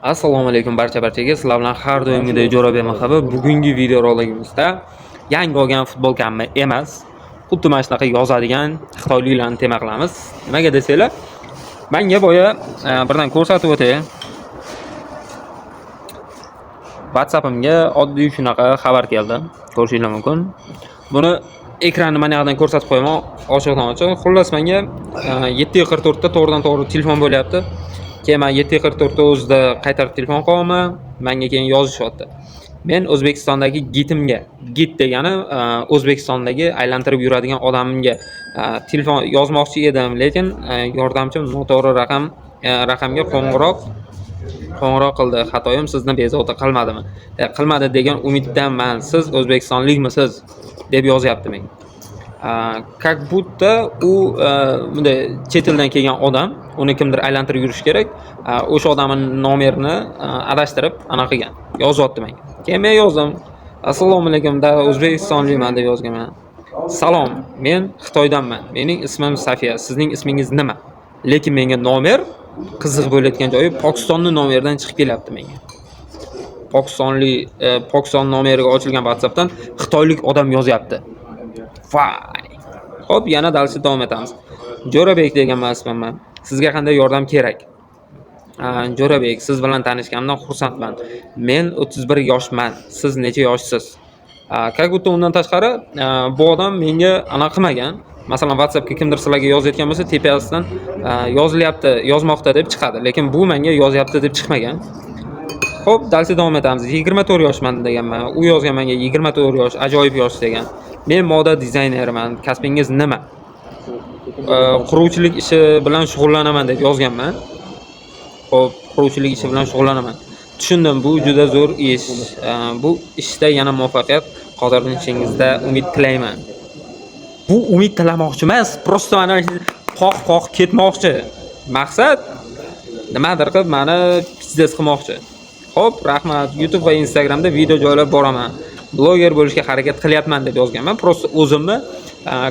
Assalomu alaykum barchaga. Sizlar bilan har doimgidek Jo'rabek Mahaba. Bugungi video roligimizda yangi olgan futbolkamni emas, xuddi mana shunaqa yozadigan xitoyliklarni tema qilamiz. Nimaga desanglar, menga boya birdan ko'rsatib o'tay. WhatsAppimga oddiy shunaqa xabar keldi. Ko'rishingiz mumkin. Buni ekranni mana yoqdan ko'rsatib qo'yaman, ochiqdan-ochiq. Xullas menga 744 ta to'g'ridan-to'g'ri telefon bo'lyapti. Keyin men 744 o'zida qaytarib telefon qilaman, menga keyin yozishyapti. Men O'zbekistondagi gitimga, git degani O'zbekistondagi aylantirib yuradigan odamimga telefon yozmoqchi edim, lekin yordamchim noto'g'ri raqamga qo'ng'iroq qildi. Xatoyim sizni bezovta qilmadimi? Qilmadi degan umiddaman. Siz O'zbekistonlikmisiz deb yozyapti menga. Как будто u bunday chet eldan kelgan odam, uni kimdir aylantirib yurish kerak. O'sha odamning nomerini adashtirib anaqa qilgan. Yozyapti menga. Keyin men yozdim. Assalomu alaykum, da O'zbekistonlikman deb yozganman. Salom, men Xitoydanman. Mening ismim Safiya. Sizning ismingiz nima? Lekin menga nomer qiziq bo'layotgan joyi Pokistonning nomeridan chiqib kelyapti menga. Pokiston nomeriga ochilgan WhatsAppdan xitoylik odam yozyapti. Vay. Xo'p, yana darsga davom etamiz. Jo'rabek degan ismim. Sizga qanday yordam kerak? Jo'rabek, siz bilan tanishganimdan xursandman. Men 31 yoshman. Siz necha yoshsiz? Как будто undan tashqari bu odam menga anaqa qilmagan. Masalan, WhatsAppga kimdir sizlarga yozayotgan bo'lsa, tepasidan yozilyapti, yozmoqda deb chiqadi. Lekin bu menga yozyapti deb chiqmagan. Xo'p, darsga davom etamiz. 24 yoshman deganman. U yozgan menga 24 yosh, ajoyib yosh degan. Men moda dizayneriman. Kasbingiz nima? Quruvchilik ishi bilan shug'ullanaman deb yozganman. Xo'p, quruvchilik ishi bilan shug'ullanaman. Tushundim, bu juda zo'r ish. Bu ishda yana muvaffaqiyat qozonishingizda umid tilayman. Bu umid tilamoqchi emas, prosta mana qoq ketmoqchi. Maqsad nimadir qilib meni biznes qilmoqchi. Xo'p, rahmat. YouTube va Instagramda video joylab boraman. Bloger bo'lishga harakat qilyapman deb yozganman. Prosta o'zimni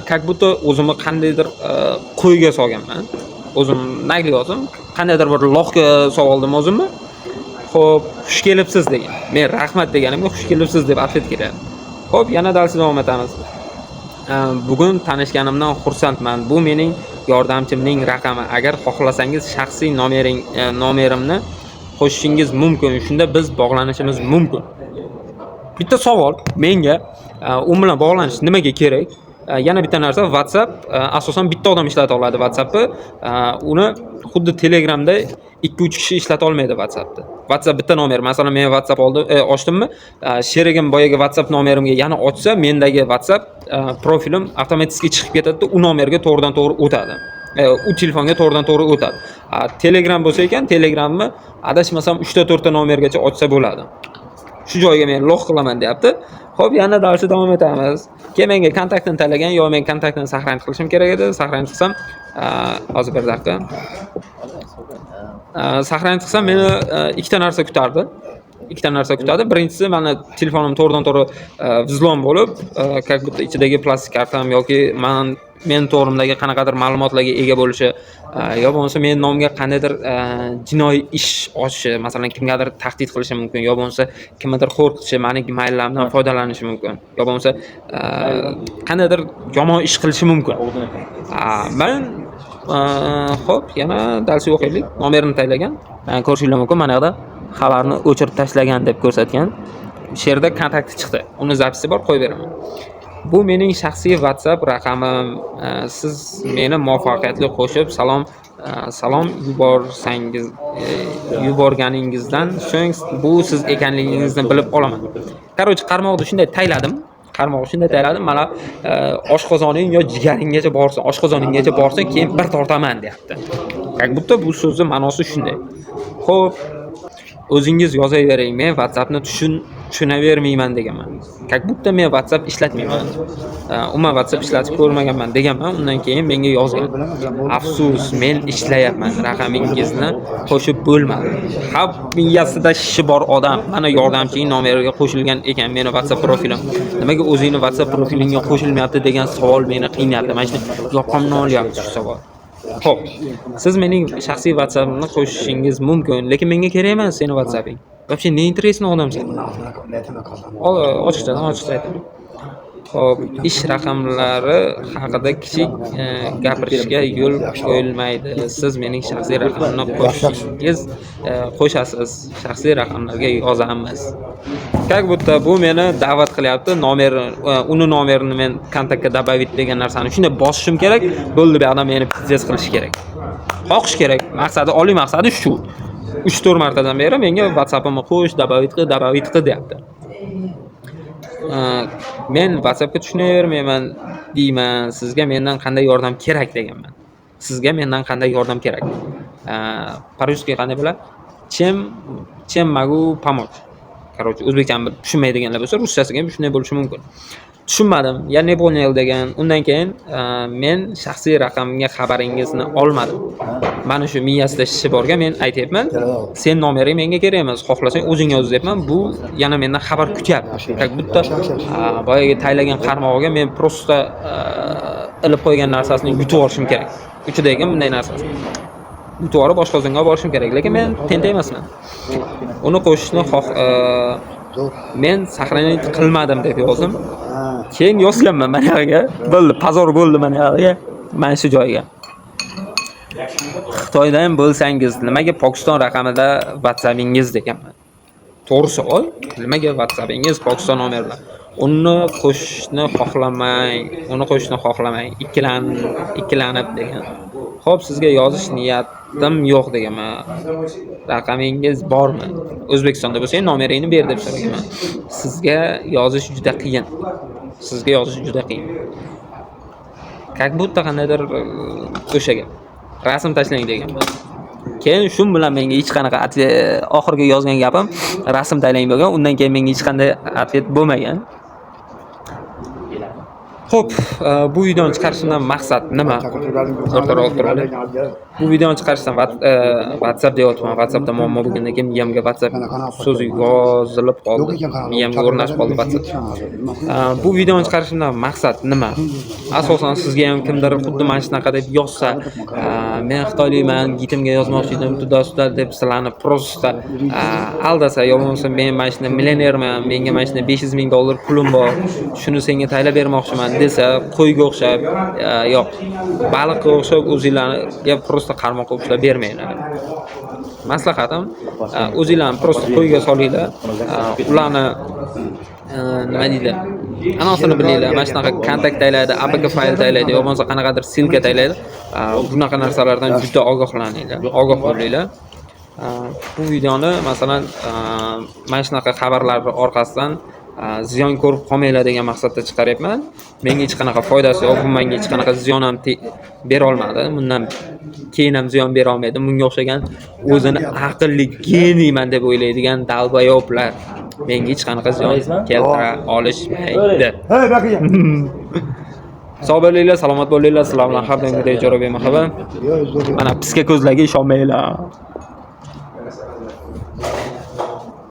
как будто o'zimni qandaydir qo'yga solganman. O'zim nagli yozdim. Qandaydir bir loqqa soldim o'zimni. Xo'p, xush kelibsiz degan. Men rahmat deganimga xush kelibsiz deb atlet ketyapti. Xo'p, yana darsga davom etamiz. Bugun tanishganimdan xursandman. Bu mening yordamchimning raqami. Agar xohlasangiz shaxsiy nomerimni qo'shishingiz mumkin. Shunda biz bog'lanishimiz mumkin. Bitta savol menga u bilan bog'lanish nimaga kerak? Yana bitta narsa, WhatsApp asosan bitta odam ishlata oladi WhatsAppni. Uni xuddi Telegramda 2-3 kishi ishlata olmaydi WhatsAppni. WhatsApp bitta nomer. Masalan, men WhatsApp ochdimmi, sherigim boyaga WhatsApp nomerimga yana ochsa, mendagi WhatsApp profilim avtomatik chiqib ketadi, u nomerga to'g'ridan-to'g'ri o'tadi. U telefonga to'g'ridan-to'g'ri o'tadi. Telegram bo'lsa ekan, Telegramni adashmasam 3 ta 4 ta nomergacha ochsa bo'ladi. Shu joyga men loq qilaman deyapti. Xo'p, yana darsga davom etamiz. Keyin menga kontaktini tanlagan, yo men kontaktini saqlanib qilishim kerak edi. Saqlanib qilsam, hozir bir daqiqa. Saqlanib qilsam meni ikkita narsa kutardi. Birinchisi, meni telefonim to'g'ridan-to'g'ri vzlom bo'lib, как будто ichidagi plastik kartam yoki men to'g'rimdagi qanaqadir ma'lumotlarga ega bo'lishi, yo bo'lmasa men nomimga qandaydir jinoiy ish ochishi, masalan, kimgadir tahdid qilishi mumkin, yo bo'lmasa kimnidir qo'rqitishi, meni mayllarimdan foydalanishi mumkin, yo bo'lmasa qandaydir yomon ish qilishi mumkin. Men xo'p, yana darsga o'qiylik. Nomerini taylagan. Ko'rishingiz mumkin, mana yoqda xabarni o'chirib tashlagan deb ko'rsatgan. Shu yerda kontakti chiqdi. Uni zapisi bor, qo'yib beraman. Bu mening shaxsiy WhatsApp raqamim. Siz meni muvaffaqiyatli qo'shib salom yuborganingizdan so'ng bu siz ekanligingizni bilib olaman. Qarochi, qarmoqni shunday tayladim. Mana oshqozoning yo jigaringgacha borsin, keyin bir tortaman deyapti. Как будто bu so'zning ma'nosi shunday. Xo'p, o'zingiz yozavering, men WhatsAppni tushunavermayman deganman. Как будто men WhatsApp ishlatmayman. Umuman WhatsApp ishlatib ko'rmaganman deganman. Undan keyin menga yozgan. Afsus, men ishlayapman. Raqamingizni qo'shib bo'lmadi. Miyasida shishi bor odam mana yordamchining nomeriga qo'shilgan ekan meni WhatsApp profilim. Nimaga o'zingni WhatsApp profilingga qo'shilmayapti degan savol meni qiynayapti. Mana shu yoqimni olyapti shu savol. Xo'p, siz mening shaxsiy WhatsAppimni qo'shishingiz mumkin, lekin menga kerak emas seni WhatsApping. Вообще не интересно odamsan. Ochiqchadan ochiq aytaman. Xo'p, ish raqamlari haqida kichik gapirishga yo'l qo'yilmaydi. Siz mening shaxsiy raqamimni qo'shasiz. Shaxsiy raqamlarga yozamiz. Как будто bu meni da'vat qilyapti, uni nomerini men kontaktga добавить degan narsani shunday bosishim kerak. Bo'ldi, bu odam meni pizzas qilish kerak. Qoqish kerak. Maqsadi, oliy maqsadi shu. 3-4 martadan beri menga WhatsAppimni qo'sh, добавить qil deyapti. Men WhatsAppga tushunavermayman deyman. Sizga mendan qanday yordam kerak deganman. Sizga mendan qanday yordam kerak? По-русски qanday bo'ladi? Чем могу помочь? Короче, o'zbekchani tushunmaydiganlar bo'lsa, ruschasiga ham shunday bo'lishi mumkin. Tushunmadim. Ya ne понял degan. Undan keyin men shaxsiy raqamga xabaringizni olmadim. Mana shu miyasida shishi borga men aytayapman. Sen nomering menga kerak emas. Xohlasang o'zing yoz deyapman. Bu yana mendan xabar kutyapti. Как будто boyaga taylagan qarmog'iga men просто ilib qo'ygan narsasini yutib olishim kerak. Uchidagi bunday narsasi. Yutib olib boshqa o'zimga borishim kerak. Lekin men tentak emasman. Uni qo'shishni men saqlanib qilmadim deb yozdim. Keyin yozganman mana yerga. Bo'ldi, pozor bo'ldi mana yerga. Mana shu joyga. Xitoydan bo'lsangiz, nimaga Pokiston raqamida WhatsAppingiz deganman. To'g'risi, nimaga WhatsAppingiz Pokiston nomeri bilan? Uni qo'shishni xohlamang. Ikkilanib degan. Xo'p, sizga yozish niyatim yo'q deganman. Raqamingiz bormi? O'zbekistonda bo'lsa, nomeringni ber deb so'raganman. Sizga yozish juda qiyin. Как будто qandaydir o'shaga rasm tashlang deganman. Keyin shu bilan menga hech qanaqa oxirgi yozgan gapim rasm taylang bo'lgan. Undan keyin menga hech qanday atvet bo'lmagan. Xo'p, bu videoni chiqarishimdan maqsad nima? O'rtaroq turadi. Bu videoni chiqarishdan WhatsApp deyapman. WhatsAppda muammo bo'lgandan keyin miyamga WhatsApp so'zi yozilib qoldi. Miyamga o'rnashib qoldi WhatsApp. Bu videoni chiqarishimdan maqsad nima? Asosan sizga ham kimdir xuddi mana shunaqa deb yozsa, men Xitoylikman, gitimga yozmoqchi edim, tuda deb sizlarni prosta aldasa, yo bo'lmasa men mana shunday millionerman, menga mana shunday $500,000 pulim bor, shuni senga taylab bermoqchiman desa, qo'yga o'xshab, yo'q, baliqqa o'xshab o'zinglarga prosta qarmoqqa ushlab bermanglar. Maslahatim, o'zinglarni prosta qo'yga solinglar, ularni nima deydi? Anosini bilinglar. Mana shunaqa kontakt taylaydi, APK fayl taylaydi, yo bo'lmasa qanaqadir silka taylaydi. Bunaqa narsalardan juda ogohlaninglar, ogoh bo'linglar. Bu videoni masalan mana shunaqa xabarlar orqasidan ziyon ko'rib qolmanglar degan maqsadda chiqaryapman. Menga hech qanaqa foydasi yo'q, bu menga hech qanaqa ziyon ham bera olmadi. Bundan keyin ham ziyon bera olmaydi. Bunga o'xshagan o'zini aqlli geniyman deb o'ylaydigan dalbayoblar menga hech qanaqa ziyon keltira olishmaydi. Sog' bo'linglar, salomat bo'linglar. Sizlar bilan har doimgidek jo'ra bemahabat. Mana piska ko'zlarga ishonmanglar.